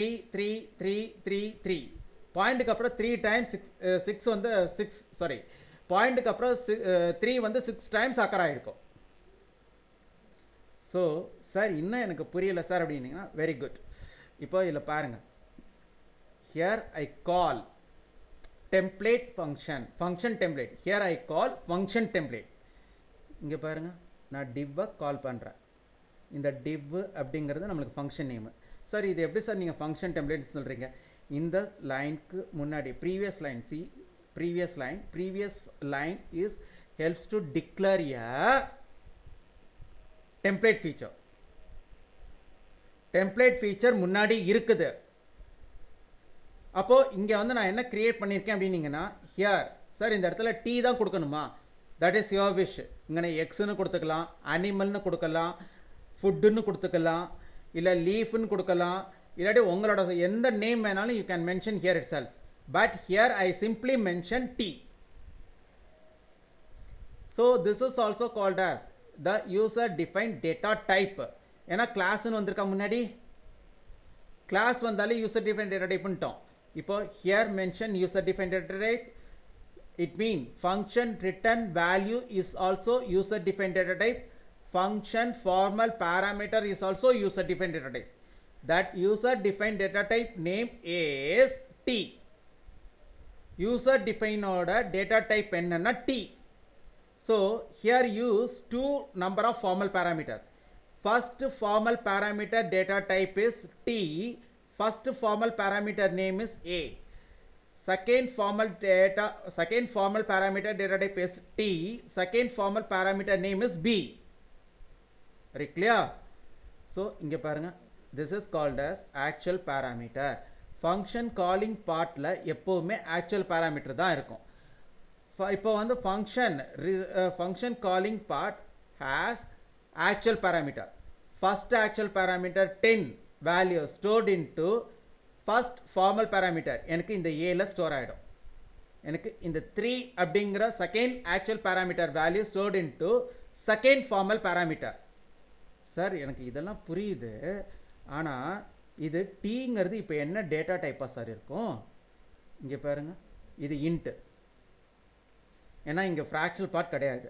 3 பாயிண்ட்டுக்கு அப்புறம் 3 டைம்ஸ் 6 வந்து 6 சாரி பாயிண்ட்டுக்கு அப்புறம் 3 வந்து 6 டைம்ஸ் அக்கர் ஆகிருக்கும். ஸோ சார் இன்னும் எனக்கு புரியல சார் அப்படின்னீங்கன்னா வெரி குட். இப்போ இதில் பாருங்கள், here I call template function template. Here I call function template. இங்கே பாருங்கள், நான் டிவ்வை கால் பண்ணுறேன். இந்த டிவ் அப்படிங்கிறது நம்மளுக்கு ஃபங்க்ஷன் நேமு. சார் இது எப்படி சார் நீங்கள் ஃபங்க்ஷன் டெம்ப்ளேட் சொல்கிறீங்க? இந்த லைனுக்கு முன்னாடி previous line is helps to declare a template feature. Template feature முன்னாடி இருக்குது. அப்போது இங்கே வந்து நான் என்ன கிரியேட் பண்ணியிருக்கேன் அப்படின்னீங்கன்னா, ஹியர் சார் இந்த இடத்துல டி தான் கொடுக்கணுமா? That is your wish. இங்கே எக்ஸ்ன்னு கொடுத்துக்கலாம், அனிமல்னு கொடுக்கலாம், ஃபுட்டுன்னு கொடுத்துக்கலாம், இல்லை லீஃப்னு கொடுக்கலாம், இல்லாட்டி உங்களோட எந்த நேம் வேணாலும் you can mention here itself. But here I simply mention T. So this is also called as the user defined data type. ஏன்னா கிளாஸ்ன்னு வந்திருக்கா, முன்னாடி கிளாஸ் வந்தாலே யூசர் டிஃபைன் டேட்டா டைப்ன்ட்டோம். இப்போ here mention user define data type. It mean function return value is also user define data type. Function formal parameter is also user defined data type. That user defined data type name is T. User defined order data type enna T. So here use two number of formal parameters. First formal parameter data type is T. First formal parameter name is A. Second formal parameter data type is T. Second formal parameter name is B. Very clear? So இங்க பாருங்க, this is called as actual parameter. function calling partல எப்பவுமே actual parameter தான் இருக்கும். இப்போ வந்து function calling part has actual parameter. First actual parameter 10 value stored into first formal parameter. எனக்கு இந்த Aல store ஆயிடும். எனக்கு இந்த 3 அப்படிங்கிற second actual parameter value stored into second formal parameter. Sir எனக்கு இதெல்லாம் புரியுது, ஆனால் இது டீங்கிறது இப்போ என்ன டேட்டா டைப்பாக சார் இருக்கும்? இங்கே பாருங்கள், இது இன்ட்டு. ஏன்னா இங்கே ஃப்ராக்ஷனல் பார்ட் கிடையாது.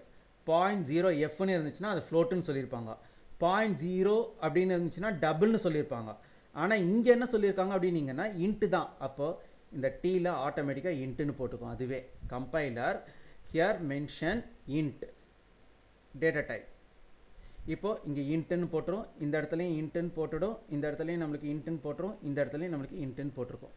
0.0fன்னு இருந்துச்சுன்னா அது ஃப்ளோட்டுன்னு சொல்லியிருப்பாங்க. 0.0 அப்படின்னு இருந்துச்சுன்னா டபுள்னு சொல்லியிருப்பாங்க. ஆனால் இங்கே என்ன சொல்லியிருக்காங்க அப்படின்னீங்கன்னா இன்ட்டு தான். அப்போது இந்த டீயில் ஆட்டோமேட்டிக்காக இன்ட்டுன்னு போட்டுக்கும் அதுவே. Compiler here mention int data type. இப்போ இங்கே இன்ட்டுன்னு போட்டுரும், இந்த இடத்துலையும் இன்ட்டுன்னு போட்டுடும், இந்த இடத்துலையும் நம்மளுக்கு இன்ட்டுன்னு போட்டுரும், இந்த இடத்துலையும் நம்மளுக்கு இன்ட்டுன்னு போட்டிருக்கோம்.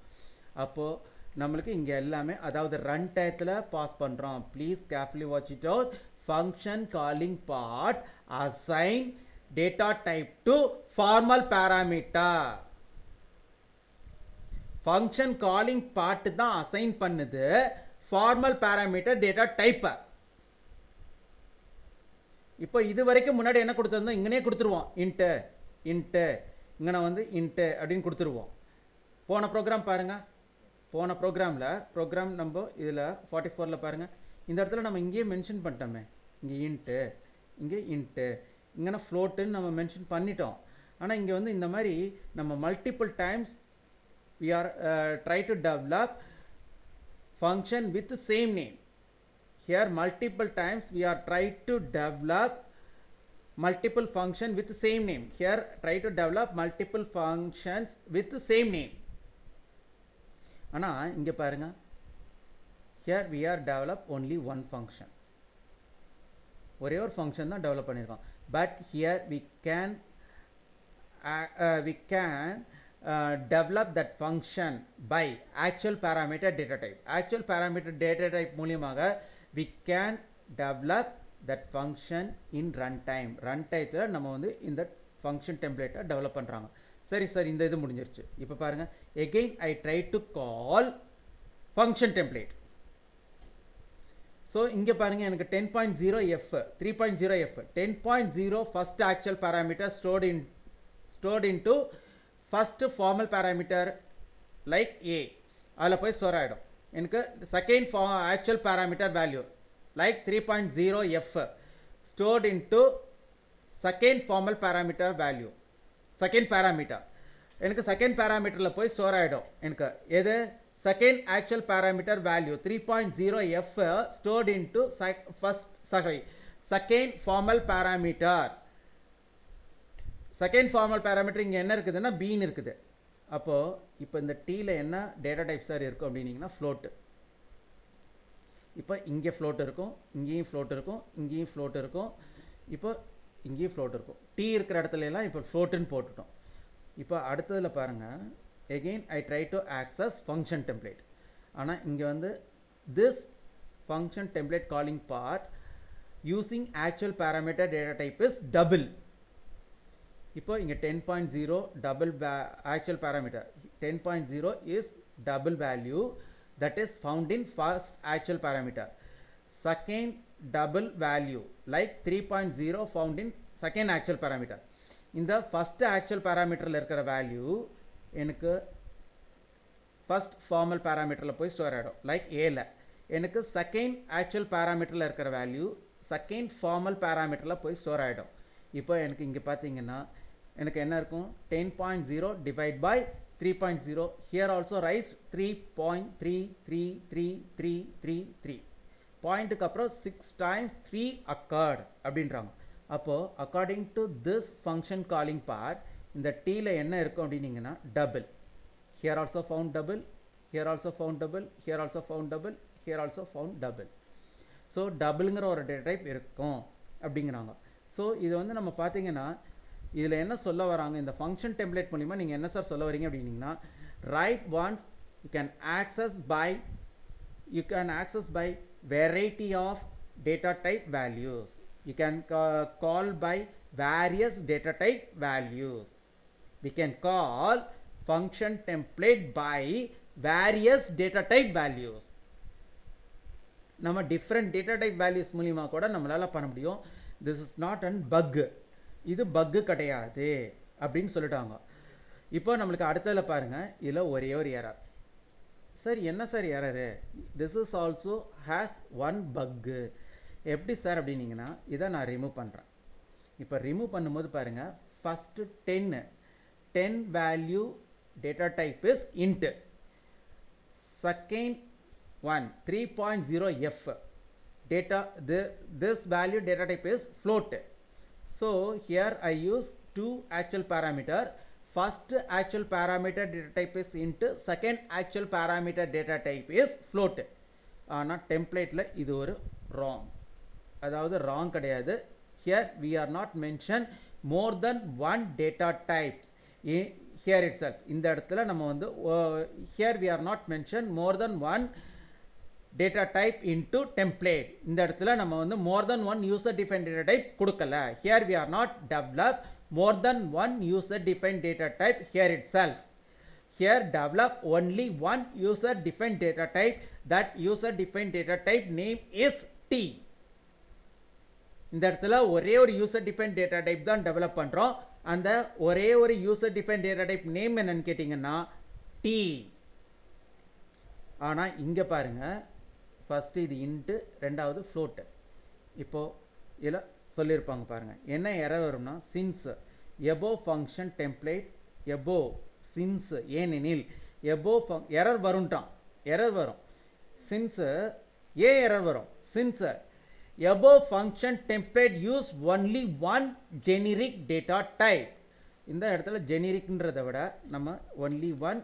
அப்போது நம்மளுக்கு இங்கே எல்லாமே, அதாவது ரன் டயத்தில் பாஸ் பண்ணுறோம். Please carefully watch it out. Function calling part assign data type to formal parameter. Function calling part தான் அசைன் பண்ணுது ஃபார்மல் பேராமீட்டர் டேட்டா டைப்பை. இப்போ இது வரைக்கும் முன்னாடி என்ன கொடுத்துருந்தோம், இங்கனே கொடுத்துருவோம் இன்ட்டு இங்கே வந்து இன்ட்டு அப்படின்னு கொடுத்துருவோம். போன ப்ரோக்ராம் பாருங்கள், போன ப்ரோக்ராம் நம்ம இதில் 44ல் பாருங்கள், இந்த இடத்துல நம்ம இங்கேயே மென்ஷன் பண்ணிட்டோமே, இங்கே இன்ட்டு இங்கே ஃப்ளோட்டுன்னு நம்ம மென்ஷன் பண்ணிட்டோம். ஆனால் இங்கே வந்து இந்த மாதிரி நம்ம multiple times we are try to develop function with the same name. Here multiple times we are try to develop multiple function with the same name. Here try to develop multiple functions with the same name. ஆனால் இங்கே பாருங்க, here we are develop only one function. ஒரே ஒரு function தான் develop பண்ணியிருக்கோம். But here we can develop that function by actual parameter data type. Actual parameter data type மூலியமாக we can develop that function in runtime. Runtimeல நம்ம வந்து இந்த function template develop பண்ணுறாங்க. சரி சார், இந்த இது முடிஞ்சிருச்சு. இப்போ பாருங்க, again I try to call function template. So இங்கே பாருங்கள், எனக்கு 10.0f 3.0f 10.0 first actual parameter stored into first formal parameter like A. அதில் போய் ஸ்டோர் ஆகிடும். எனக்கு second actual parameter value like 3.0f stored into second formal parameter value, second parameter. எனக்கு second பேராமீட்டரில் போய் store ஆகிடும். எனக்கு எது second actual parameter value 3.0f stored into second formal parameter. Second formal parameter இங்கே என்ன இருக்குதுன்னா பீன் இருக்குது. அப்போது இப்போ இந்த டீயில் என்ன டேட்டா டைப் சார் இருக்கும் அப்படின்னீங்கன்னா ஃப்ளோட்டு. இப்போ இங்கே ஃப்ளோட் இருக்கும், இங்கேயும் ஃப்ளோட் இருக்கும், இங்கேயும் ஃப்ளோட் இருக்கும், இப்போ இங்கேயும் ஃப்ளோட் இருக்கும். டீ இருக்கிற இடத்துல எல்லாம் இப்போ ஃப்ளோட்டுன்னு போட்டுட்டோம். இப்போ அடுத்ததில் பாருங்கள், again I try to access function template. ஆனால் இங்கே வந்து this function template calling part using actual parameter data type is double. இப்போ இங்கே 10.0 double actual parameter 10.0 is double value that is found in first actual parameter. Second double value like 3.0 found in second actual parameter. In the first actual parameter இருக்கிற value எனக்கு first formal parameterல போய் store ஆகிடும். Like ஏல எனக்கு second actual பேராமீட்டரில் இருக்கிற value second formal பேராமீட்டரில் போய் store ஆகிடும். இப்போ எனக்கு இங்கே பார்த்தீங்கன்னா எனக்கு என்ன இருக்கும் 10.0 divide by 3.0. here also rise 3.33333. பாயிண்ட்டுக்கு அப்புறம் 6 times 3 occurred அப்படின்றாங்க. அப்போது according to this function calling part இந்த டீயில் என்ன இருக்கும் அப்படின்னீங்கன்னா double. here also found double, here also found double, here also found double, here also found double. So டபுளுங்கிற ஒரு டேட்டா டைப் இருக்கும் அப்படிங்கிறாங்க. ஸோ இது வந்து நம்ம பார்த்தீங்கன்னா இதில் என்ன சொல்ல வராங்க, இந்த ஃபங்க்ஷன் டெம்ப்ளேட் மூலிமா நீங்கள் என்ன சார் சொல்ல வரீங்க அப்படின்னீங்கன்னா right once you can access by variety of data type values. You can call by various data type values. we can call function template by various data type values. நம்ம different data type values மூலிமா கூட நம்மளால பண்ண முடியும். this is not an bug. இது பக்கு கிடையாது அப்படின்னு சொல்லிட்டாங்க. இப்போ நம்மளுக்கு அடுத்ததில் பாருங்கள், இதில் ஒரே ஒரு எரர். சார் என்ன sir error? This is also has one பக்கு. எப்படி சார் அப்படின்னீங்கன்னா இதை நான் ரிமூவ் பண்ணுறேன். இப்போ ரிமூவ் பண்ணும்போது பாருங்கள், first 10 value data type is int. Second one 3.0f data this value data type is float. So here I use two actual parameter. First actual parameter data type is int, second actual parameter data type is float. ஆனால் டெம்ப்ளேட்டில் இது ஒரு wrong, அதாவது wrong கிடையாது. Here we are not mention more than one data types here itself. இந்த இடத்துல நம்ம வந்து here we are not mention more than one data type into template. இந்த இடத்துல நம்ம வந்து more than one user defined data type கொடுக்கல. Here we are not develop more than one user defined data type here itself. Here develop only one user defined data type. That user defined data type name is T. இந்த இடத்துல ஒரே ஒரு user defined data type தான் develop பண்றோம். அந்த ஒரே ஒரு user defined data type name என்னன்னு கேட்டிங்கன்னா T. ஆனா இங்க பாருங்க, ஃபர்ஸ்ட் இது இன்ட்டு, ரெண்டாவது ஃப்ளோட்டு. இப்போது இதில் சொல்லியிருப்பாங்க பாருங்கள் என்ன எரர் வரும்னா, சின்ஸ் எபோ ஃபங்க்ஷன் டெம்ப்ளேட் எபோ சின்ஸ் ஏனெனில் எபோ எரர் வரும்ட்டான். எரர் வரும் சின்ஸு எரர் வரும் சின்ஸ் எபோ function template use only one generic data type. இந்த இடத்துல ஜெனிரிக்ன்றதை விட நம்ம ஒன்லி ஒன்